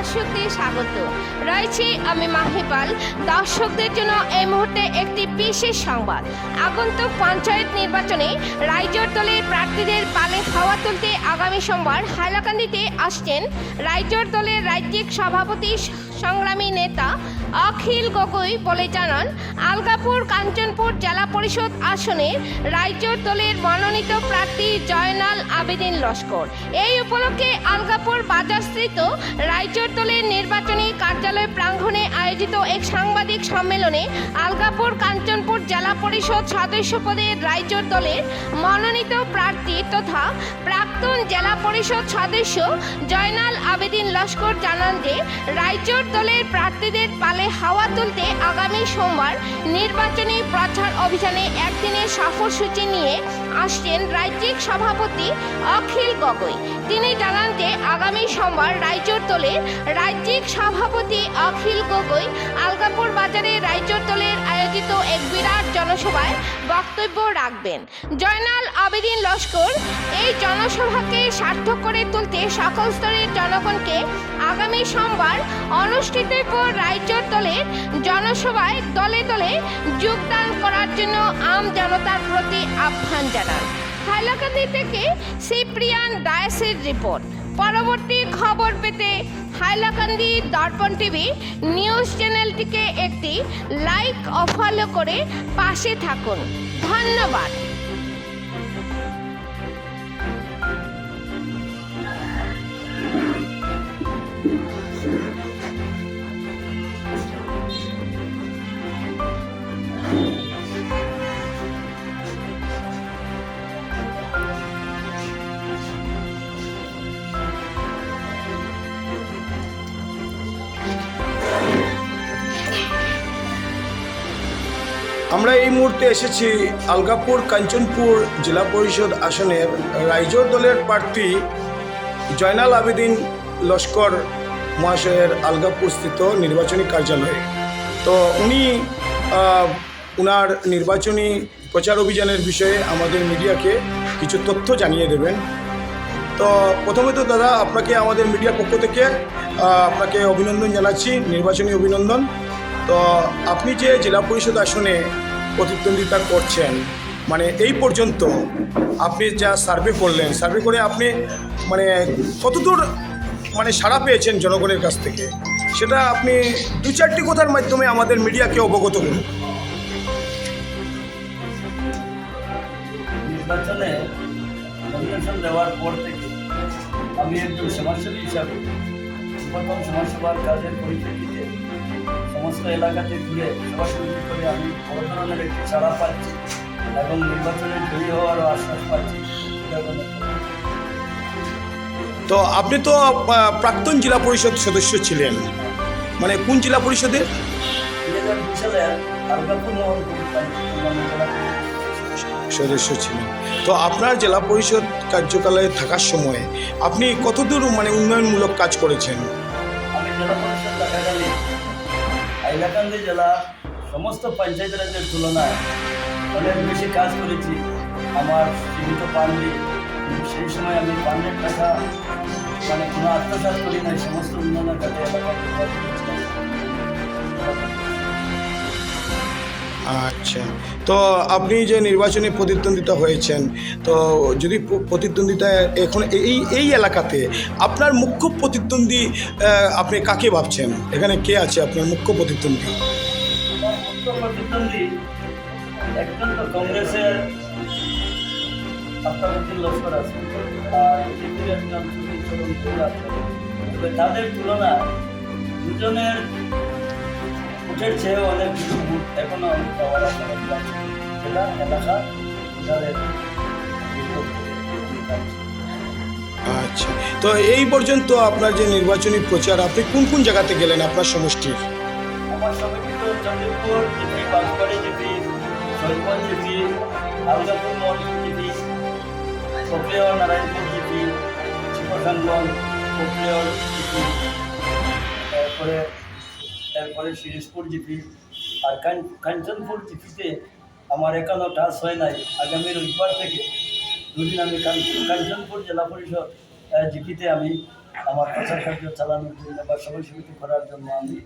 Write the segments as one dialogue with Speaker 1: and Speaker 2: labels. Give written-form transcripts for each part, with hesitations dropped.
Speaker 1: দর্শকদের স্বাগত রয়েছে আমি মাহিপাল। দর্শকদের জন্য এই মুহূর্তে একটি বিশেষ সংবাদ। আগন্তুক পঞ্চায়েত নির্বাচনে রাইজোর দলের প্রার্থীদের পালে হাওয়া তুলতে আগামী সোমবার হাইলাকান্দিতে আসছেন রাইজোর দলের রাজ্যিক সভাপতি সংগ্রামী নেতা অখিল গগৈ বলে জানান, আলগাপুর কাঞ্চনপুর জেলা পরিষদ আসনে রাইজোর দলের মনোনীত প্রার্থী জয়নাল আবেদিন লস্কর। এই উপলক্ষে আলগাপুর বাজারস্থিত রাইজোর দলের নির্বাচনী কার্যালয় প্রাঙ্গণে আয়োজিত এক সাংবাদিক সম্মেলনে আলগাপুর কাঞ্চনপুর জেলা পরিষদ সদস্য পদে রাইজোর দলের মনোনীত প্রার্থী তথা প্রাক্তন জেলা পরিষদ সদস্য জয়নাল আবেদিন লস্কর জানান যে রাইজোর দলের প্রার্থীদের পালে হাওয়া তুলতে আগামী সোমবার নির্বাচনী প্রচার অভিযানে একদিনের সফরসূচি নিয়ে আসছেন রাজ্যিক সভাপতি অখিল গগৈ। তিনি জানান যে আগামী সোমবার রাইজোর দলের রাজ্যিক সভাপতি অখিল গগৈ আলগাপুর বাজারে রাইজোর দলের আয়োজিত এক বিরাট জনসভায় বক্তব্য রাখবেন। জয়নাল আবেদিন লস্কর এই জনসভাকে সার্থক করে তুলতে সকল স্তরের জনগণকে আগামী সোমবার অনুষ্ঠিত রাইজোর দলের জনসভায় দলে দলে যোগদান করার জন্য আম জনতার প্রতি আহ্বান জানান। হাইলাকান্দি থেকে সিপ্রিয়ান ডায়েসের রিপোর্ট। পরবর্তী খবর পেতে হাইলাকান্দি দর্পণ টিভি নিউজ চ্যানেলটিকে একটি লাইক ও ফলো করে পাশে থাকুন। ধন্যবাদ।
Speaker 2: আমরা এই মুহূর্তে এসেছি আলগাপুর কাঞ্চনপুর জেলা পরিষদ আসনের রাইজোর দলের প্রার্থী জয়নাল আবেদিন লস্কর মহাশয়ের আলগাপুর স্থিত নির্বাচনী কার্যালয়ে। তো উনি ওনার নির্বাচনী প্রচার অভিযানের বিষয়ে আমাদের মিডিয়াকে কিছু তথ্য জানিয়ে দেবেন। তো প্রথমে তো দাদা, আপনাকে আমাদের মিডিয়ার পক্ষ থেকে আপনাকে অভিনন্দন জানাচ্ছি, নির্বাচনী অভিনন্দন। তো আপনি যে জেলা পরিষদ আসনে প্রতিদ্বন্দ্বিতা করছেন, মানে এই পর্যন্ত আপনি যা সার্ভে করলেন, সার্ভে করে আপনি মানে কতদূর মানে সাড়া পেয়েছেন জনগণের কাছ থেকে, সেটা আপনি দু চারটি কথার মাধ্যমে আমাদের মিডিয়াকে অবগত করুন।
Speaker 3: নির্বাচনে নমিনেশন দেওয়ার পর থেকে আমি একজন সমাজসেবী হিসাবে প্রথম সমাজসেবার কাজের পরিপ্রেক্ষিতে সমস্ত এলাকাতে ঘুরে সভাসমিতি করে আমি বড় ধরনের একটি ছাড়া পাচ্ছি এবং নির্বাচনে জয়ী হওয়ারও আশ্বাস পাচ্ছি।
Speaker 2: তো আপনি তো প্রাক্তন জেলা পরিষদ সদস্য ছিলেন, মানে কোন জেলা পরিষদের?
Speaker 3: 2002 সালে আলগাপুর
Speaker 2: সদস্য ছিলেন। তো আপনার জেলা পরিষদ কার্যকালে থাকার সময় আপনি কতদূর মানে উন্নয়নমূলক কাজ করেছেন?
Speaker 3: আমি জেলা পরিষদ থাকাকালীন হাইলাকান্দি জেলা সমস্ত পঞ্চায়েত রাজের তুলনায় অনেক বেশি কাজ করেছি। আমার সীমিত পান্ডি, সেই সময় আমি পান্ডের টাকা মানে কোনো আত্মসাৎ করি নাই, সমস্ত উন্নয়নের কাজে এলাকায় ব্যবহার করেছিলাম।
Speaker 2: আচ্ছা, তো আপনি যে নির্বাচনে প্রতিদ্বন্দ্বিতা হয়েছেন, তো যদি প্রতিদ্বন্দ্বিতায় এখন এই এলাকাতে আপনার মুখ্য প্রতিদ্বন্দ্বী আপনি কাকে ভাবছেন? এখানে কে আছে আপনার মুখ্য প্রতিদ্বন্দ্বী?
Speaker 3: আমার মুখ্য প্রতিদ্বন্দ্বী একজন তো কংগ্রেসের আফতাবুদ্দিন লস্কর আছে, আর বিজেপির একজন সুনীল চরণ আছে। তবে তাদের তুলনায় দুজনের ভোটের চেয়েও অনেক বেশি ভোট এখনো পাওয়ার আশা আছে। জেলা এলাকা তাদের।
Speaker 2: আচ্ছা, তো এই পর্যন্ত আপনার যে নির্বাচনী প্রচার, আপনি কোন কোন জায়গাতে গেলেন আপনার সমষ্টির?
Speaker 3: আমার সমর্পিত চন্দ্রপুর জিপি, বাঁশবাড়ি জিপি, সৈকত জিপি, আলগাপুর মল জিপি, কোকলেওয়ার নারায়ণপুর জিপি, চিপসানগঞ্জ কোকলেওয়ার জিপি, এরপরে শিরিশপুর জিপি। আর কাঞ্চনপুর জিপিতে আমার এখনও টাচ হয় নাই। আগামী রবিবার থেকে দুদিন আমি কাঞ্চনপুর জেলা পরিষদ জিপিতে আমি আমার প্রচার কার্য চালানোর জন্য বা সবাই সমিতি করার জন্য আমি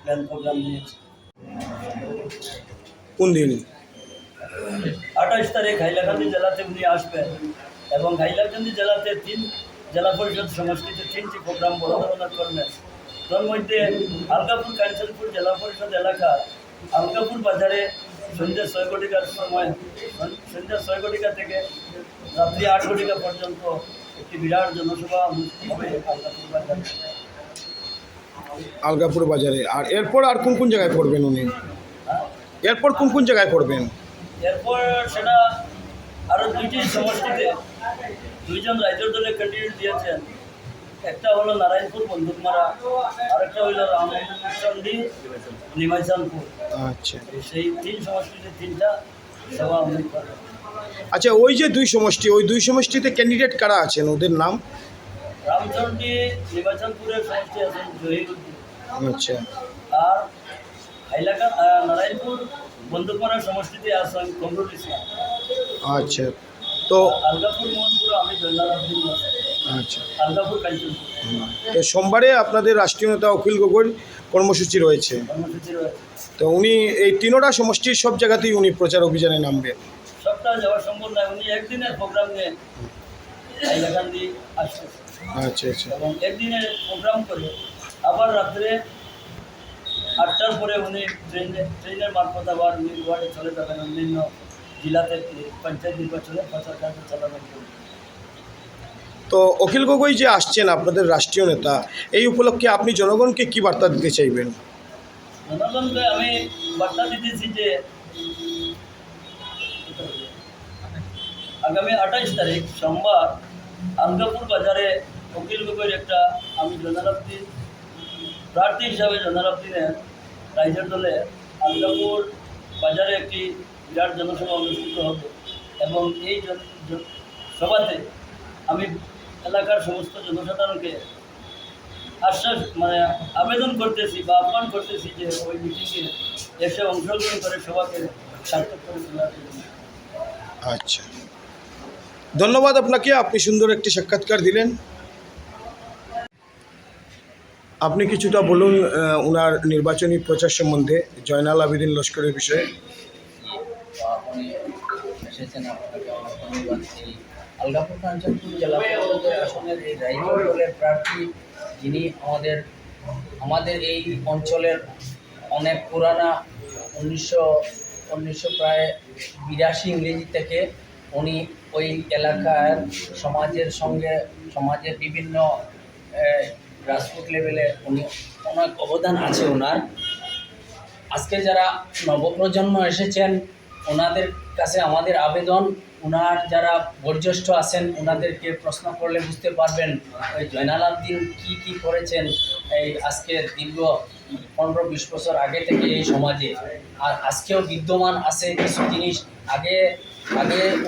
Speaker 3: প্ল্যান প্রোগ্রাম নিয়েছি।
Speaker 2: কোন দিন?
Speaker 3: 28 তারিখ হাইলাকান্দি জেলাতে উনি আসবেন এবং হাইলাকান্দি জেলাতে 3 জেলা পরিষদ সমষ্টিতে 3টি প্রোগ্রাম বড় ধরনের করবেন। তার মধ্যে আলগাপুর কাঞ্চনপুর জেলা পরিষদ এলাকা আলগাপুর বাজারে সন্ধ্যা 6 ঘটিকার সময় সন্ধ্যা 6 ঘটিকা থেকে রাত্রি 8 ঘটিকা পর্যন্ত একটি বিরাট জনসভা হবে আলগাপুর বাজারে।
Speaker 2: আলগাপুর বাজারে। আর এরপর আর কোন কোন জায়গায় করবেন উনি? এরপর কোন কোন জায়গায় করবেন?
Speaker 3: এরপর সেটা আরও 2টি সমষ্টিতে 2জন রাজ্যের দলে ক্যান্ডিডেট দিয়েছেন। একটা হলো নারায়ণপুর বন্দুকমারা, আরেকটা হলো রামচন্ডী নিমাইচানপুর।
Speaker 2: আচ্ছা
Speaker 3: সেই 3 সমষ্টিতে 3টা সভা উনি করেন।
Speaker 2: আচ্ছা, ওই যে 2 সমষ্টি, ওই 2 সমষ্টিতে ক্যান্ডিডেট কারা আছেন, ওদের নাম?
Speaker 3: রামচন্ডী নিমাইচানপুরের সমষ্টি আছেন জহিরুদ্দিন,
Speaker 2: আচ্ছা
Speaker 3: আর নারায়ণপুর বন্দুকমারার সমষ্টিতে আছেন কমরুল ইসলাম।
Speaker 2: আচ্ছা। তো
Speaker 3: আলগাপুর মোহনপুর আমি জয়নাল আব্দিন
Speaker 2: আচ্ছা,
Speaker 3: আলগাপুর কাঞ্চনপুর
Speaker 2: তো সোমবারে আপনাদের রাষ্ট্রীয় নেতা অখিল গগৈর কর্মসূচি রয়েছে।
Speaker 3: কর্মসূচি রয়েছে।
Speaker 2: তো উনি এই 3টা সমষ্টির সব জায়গাতেই উনি প্রচার অভিযানে নামবেন।
Speaker 3: সবটা যাওয়া সম্ভব নয়, উনি একদিনের প্রোগ্রাম নিয়ে হাইলাকান্দি আসছেন
Speaker 2: আচ্ছা আচ্ছা
Speaker 3: এবং একদিনের প্রোগ্রাম করে আবার রাত্রে 8টার পরে উনি ট্রেনের মারফত আবার উনি ওয়ার্ডে চলে যাবেন অন্যান্য জেলাতে পঞ্চায়েত নির্বাচনে প্রচার কার্য চালানোর জন্য।
Speaker 2: তো অখিল গগৈ যে আসছেন আপনাদের রাষ্ট্রীয় নেতা, এই উপলক্ষে আপনি জনগণকে কি বার্তা দিতে চাইবেন?
Speaker 3: জনগণকে আমি বার্তা দিতেছি যে আগামী 28 তারিখ সোমবার আলগাপুর বাজারে অখিল গগৈর একটা আমি জয়নাল প্রার্থী হিসাবে জয়নাল আব্দিনের রাইজের দলে আলগাপুর বাজারে একটি বিরাট জনসভা অনুষ্ঠিত হবে এবং এই সভাতে আমি এলাকার সমস্ত জনসাধারণকে আবেদন করতেছি বা আহ্বান করতেছি যে ওই মিটিংয়ে এসে অংশগ্রহণ করে সভাকে সার্থক করে তোলার জন্য।
Speaker 2: আচ্ছা, ধন্যবাদ আপনাকে, আপনি সুন্দর একটি সাক্ষাৎকার দিলেন। আপনি কিছুটা বলুন ওনার নির্বাচনী প্রচার সম্বন্ধে, জয়নাল আবেদিন লস্করের বিষয়ে।
Speaker 4: আপনি এসেছেন, আপনাকে অনেক ধন্যবাদ। এই আলগাপুর কাঞ্চনপুর জেলা পরিষদের আসনের এই রাইজর দলের প্রার্থী, যিনি আমাদের এই অঞ্চলের অনেক পুরানা 1982 প্রায় 82 ইংরেজি থেকে উনি ওই এলাকার সমাজের বিভিন্ন গ্রাসরুট লেভেলে উনি অনেক অবদান আছে ওনার। আজকে যারা নবপ্রজন্ম এসেছেন ওনাদের কাছে আমাদের আবেদন, ওনার যারা বয়োজ্যেষ্ঠ আছেন ওনাদেরকে প্রশ্ন করলে বুঝতে পারবেন ওই জয়নাল আব্দিন কী করেছেন এই আজকে দীর্ঘ 15-20 বছর আগে থেকে এই সমাজে, আর আজকেও বিদ্যমান আছে কিছু জিনিস। আগে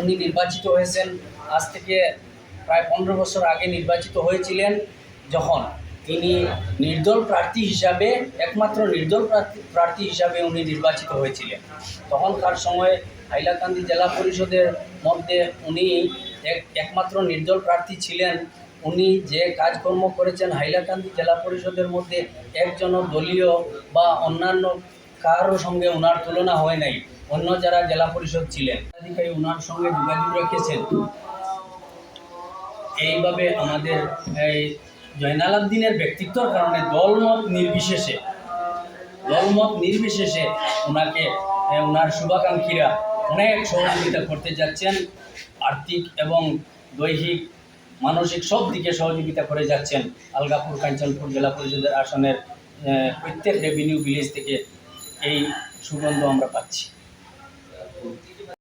Speaker 4: উনি নির্বাচিত হয়েছেন, আজ থেকে প্রায় 15 বছর আগে নির্বাচিত হয়েছিলেন, যখন তিনি নির্দল প্রার্থী হিসাবে, একমাত্র নির্দল প্রার্থী হিসাবে উনি নির্বাচিত হয়েছিলেন। তখনকার সময়ে হাইলাকান্দি জেলা পরিষদের মধ্যে উনি একমাত্র নির্দল প্রার্থী ছিলেন। উনি যে কাজকর্ম করেছেন হাইলাকান্দি জেলা পরিষদের মধ্যে একজনও দলীয় বা অন্যান্য কারোর সঙ্গে ওনার তুলনা হয় নাই। অন্য যারা জেলা পরিষদ ছিলেন অধিকারী ওনার সঙ্গে যোগাযোগ রেখেছেন। এইভাবে আমাদের এই জয়নাল আব্দিনের ব্যক্তিত্বর কারণে দলমত নির্বিশেষে ওনাকে ওনার শুভাকাঙ্ক্ষীরা অনেক সহযোগিতা করতে যাচ্ছেন। আর্থিক এবং দৈহিক মানসিক সব দিকে সহযোগিতা করে যাচ্ছেন। আলগাপুর কাঞ্চনপুর জেলা পরিষদের আসনের প্রত্যেক রেভিনিউ ভিলেজ থেকে এই সুগন্ধ আমরা পাচ্ছি।